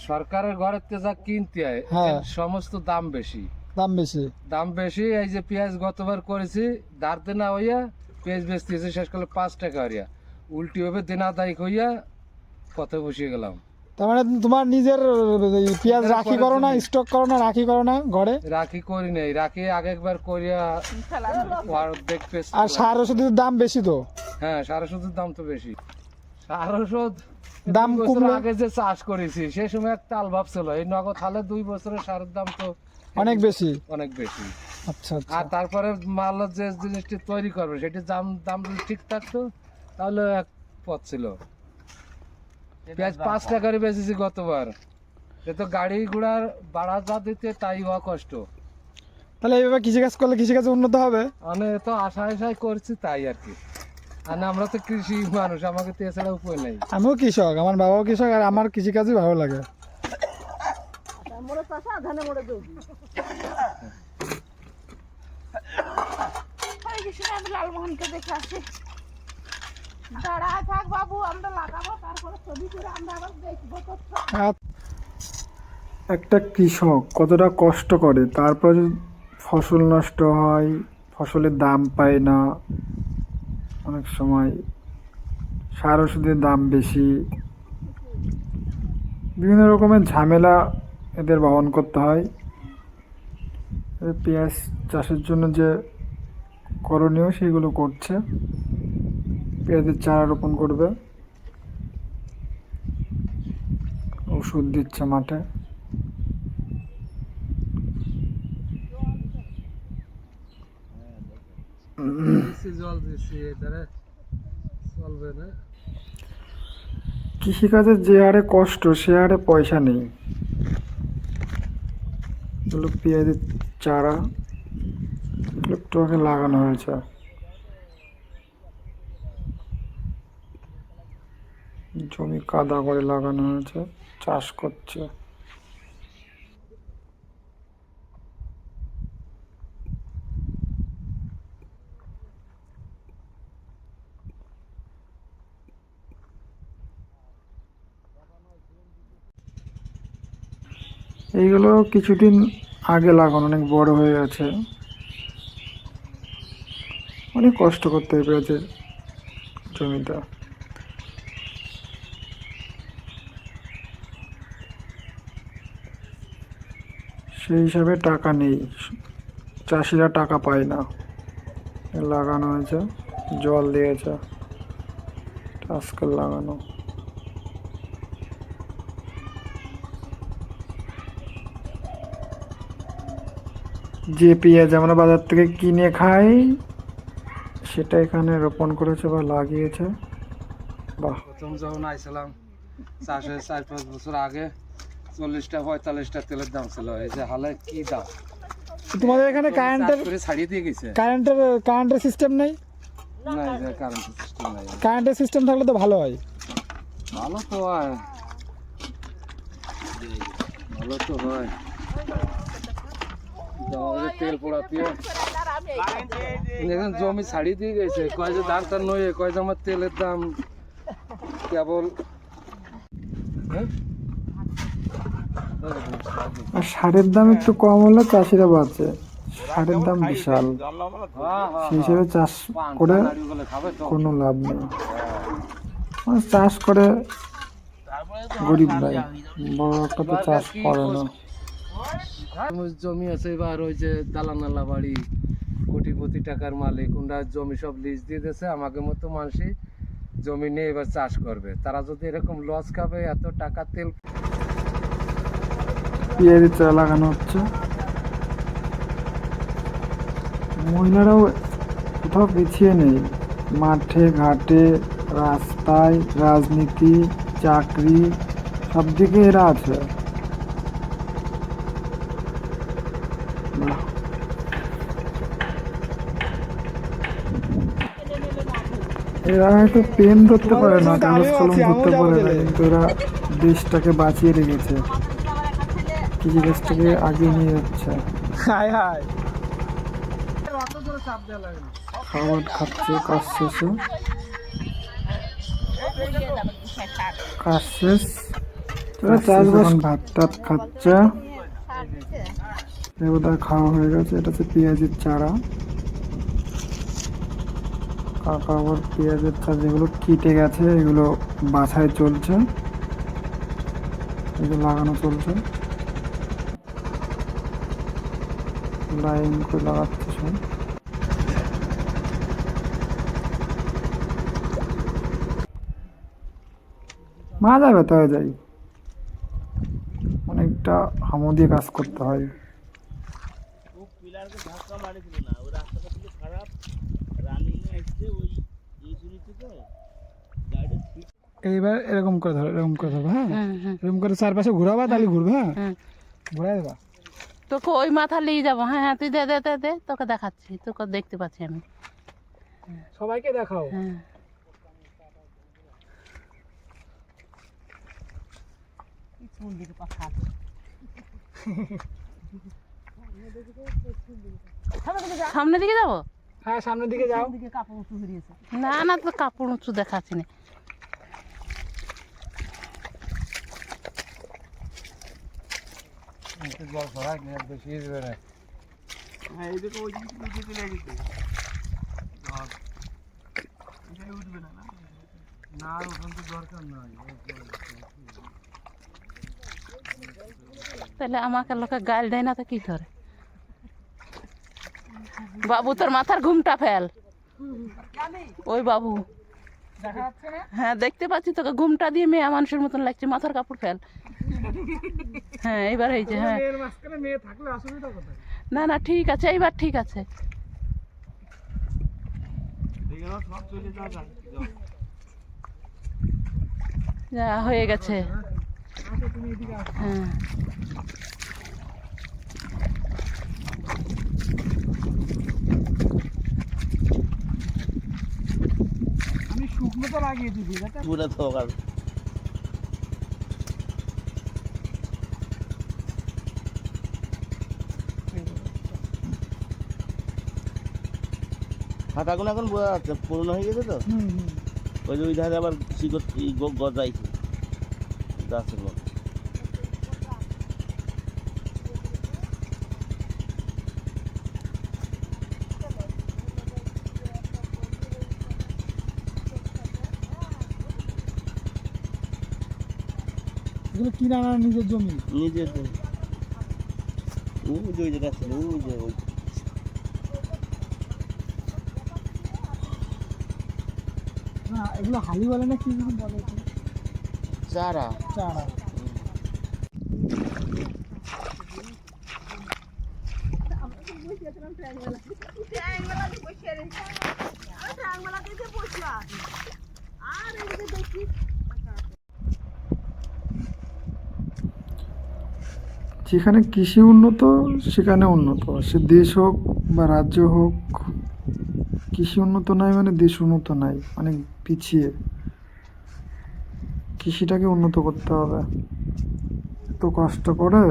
সরকারের ঘরের থেকে যা কিনতে হয় হ্যাঁ। এর সমস্ত দাম বেশি। দাম বেশি। এই যে পেঁয়াজ গতবার করেছি দাঁড় দেনা হইয়া পেঁয়াজ বেচতেছি শেষ করলে 5 টাকা হইয়া উল্টি ভাবে দেনা দায়িক হইয়া পথে বসিয়ে গেলাম। তার মানে তোমার নিজের পেঁয়াজ রাখি করো না, স্টক করো না, রাখি করো না ঘরে? রাখি করি নাই, রাখি আগে একবার করিয়া অর্ধেক পেঁচ। আর সার ওষুধের দাম বেশি তো। হ্যাঁ, সার ওষুধের দাম তো বেশি। সার ওষুধ দাম 2 বছর কমলো। আগে যে চাষ করেছি সে সময় একটা তাল ভাব ছিল, এই নগদ হালে 2 বছরের সারের দাম তো অনেক বেশি। অনেক বেশি। আচ্ছা আচ্ছা। আর তারপরে মাল যে জিনিসটি তৈরি করবে সেটি দাম দাম যদি ঠিক থাকতো তাহলে এক পথ ছিল। পেঁয়াজ 5 টাকারই বেচেছি গতবার, এ তো গাড়ি ঘোড়ার ভাড়া যা দিতে তাই হওয়া কষ্ট। তাহলে এইভাবে কৃষিকাজ করলে কৃষিকাজে উন্নত হবে? মানে তো আশায় করছি তাই আর কি। আর আমরা তো কৃষি মানুষ, আমাকে তো এছাড়া উপায় নেই। আমিও কৃষক, আমার বাবাও কৃষক, আর আমার কৃষিকাজই ভালো লাগে। লালমোহনকে দেখে আসি। দাঁড়া থাক বাবু, আমরা লাগাবো, তারপরে ছবি করে আমরা আবার দেখবো। একটা কৃষক কতটা কষ্ট করে, তারপর ফসল নষ্ট হয়, ফসলের দাম পায় না, অনেক সময় সার ওষুধের দাম বেশি, বিভিন্ন রকমের ঝামেলা এদের বহন করতে হয়। পেঁয়াজ চাষের জন্য যে করণীয় সেগুলো করছে। পেঁয়াজের চারা রোপণ করবে, ওষুধ দিচ্ছে মাঠে। জল দিচ্ছি, এধারে চলবে না। কৃষিকাজের যে হারে কষ্ট সে হারে পয়সা নেই। এগুলো পেঁয়াজের চারা, একটু আগে লাগানো হয়েছে। জমি কাদা করে লাগানো হয়েছে, চাষ করছে। এইগুলো কিছুদিন আগে লাগানো, অনেক বড় হয়ে গেছে। অনেক কষ্ট করতে হয় পেঁয়াজের জমিটা। সেই হিসাবে টাকা নেই, চাষিরা টাকা পায় না। লাগানো হয়েছে, জল দিয়েছে, আজকাল লাগানো। যে পেঁয়াজ আমরা বাজার থেকে কিনে খাই সেটা এখানে রোপণ করেছে বা লাগিয়েছে। বাহ। প্রথম যখন আইছিলাম চাষের 4-5 বছর আগে 40টা 45টা তেলের দাম ছিল, এই যে হালে কি দাম। তোমাদের এখানে ছাড়িয়ে দিয়ে গেছে। কারেন্টের সিস্টেম নেই? না, এই যে কারেন্ট সিস্টেম নাই। কারেন্টের সিস্টেম থাকলে তো ভালো হয়। ভালো তো হয়, ভালো তো হয়। তেল পোড়াতে এখন জমি ছাড়িয়ে দিয়ে গেছে, কয় যে ধান টান নয়, কয় যে আমার তেলের দাম কেবল। আর সারের দাম একটু কম হলে চাষিরা বাঁচে, সারের দাম বিশাল। সেই হিসেবে চাষ করে কোনো লাভ নেই। চাষ করে গরিব ভাই, বড় একটা তো চাষ করে না। জমি আছে এবার ওই যে দালানালা বাড়ি, কোটিপতি টাকার মালিক, ওনারা জমি সব লিজ দিয়ে দিয়েছে। আমাকে মতো মানুষই জমি নিয়ে এবার চাষ করবে। তারা যদি এরকম লস খাবে, এত টাকা তেল। পেঁয়াজের চারা লাগানো হচ্ছে। মহিলারাও কোথাও পিছিয়ে নেই, মাঠে ঘাটে, রাস্তায়, রাজনীতি, চাকরি, সব দিকে এরা আছে। এরা হয়তো পেন ধরতে পারে না, কাগজ কলম ধরতে পারে না, কিন্তু এরা দেশটাকে বাঁচিয়ে রেখেছে, কৃষিকাজটাকে আগিয়ে নিয়ে যাচ্ছে। খাবার খাচ্ছে কাজ শেষে। কাজ শেষ, এরা চাষবাস ভাত টাত খাচ্ছে, এবার খাওয়া হয়ে গেছে। এটা হচ্ছে পেঁয়াজের চারা। কাকা আবার পেঁয়াজের চারা যেগুলো কেটে গেছে এগুলো বাছাই চলছে, এগুলো লাগানো চলছে, লাইন করে লাগাচ্ছে সব। মাজা ব্যথা হয়ে যায়, অনেকটা হামো দিয়ে কাজ করতে হয়। এইবার এরকম করে ধরো, এরকম করে ধরো, হ্যাঁ এরকম করে চারপাশে ঘুরাবা, তাহলে ঘুরবে, হ্যাঁ ঘুরাই দেবা। তোকে ওই মাথা নিয়ে যাবো। হ্যাঁ হ্যাঁ, তুই দে দে দে দে, তোকে দেখাচ্ছি, তোকে দেখতে পাচ্ছি আমি। সবাইকে দেখাও। হ্যাঁ সামনের দিকে যাবো? হ্যাঁ সামনের দিকে যাও। না না, তো কাপড় উঁচু দেখাচ্ছি না। জল ভরা বেশি দেবে না। না ওখান তো দরকার নয়। তাহলে আমাকে লোকে গাল দেয় না তো কি করে? বাবু তোর মাথার ঘুমটা ফেল। ওই বাবু, হ্যাঁ দেখতে পাচ্ছি তোকে ঘুমটা দিয়ে মেয়ে মানুষের মতন লাগছে, মাথার কাপড় ফেল। হ্যাঁ এইবার হয়েছে। হ্যাঁ না না ঠিক আছে, এইবার ঠিক আছে। যা হয়ে গেছে। হ্যাঁ আমি শুকনো তো লাগিয়ে দিবি, পুরো থোকার হাতাগুলো এখন বোঝা যাচ্ছে পুরনো হয়ে গেছে তো। ওই যে ওই ধারে আবার শিকড় গজাইছে গাছের মতো। এগুলো কি না নিজের জমি? নিজের ওই যে ওই যেটা ছিল ওই যে ওই না এগুলো হালি বলে না, কি বলে? চারা। চারা। যেখানে কৃষি উন্নত সেখানে উন্নত, সে দেশ হোক বা রাজ্য হোক। কৃষি উন্নত নয় মানে দেশ উন্নত নাই, অনেক পিছিয়ে। কৃষিটাকে উন্নত করতে হবে। এত কষ্ট করে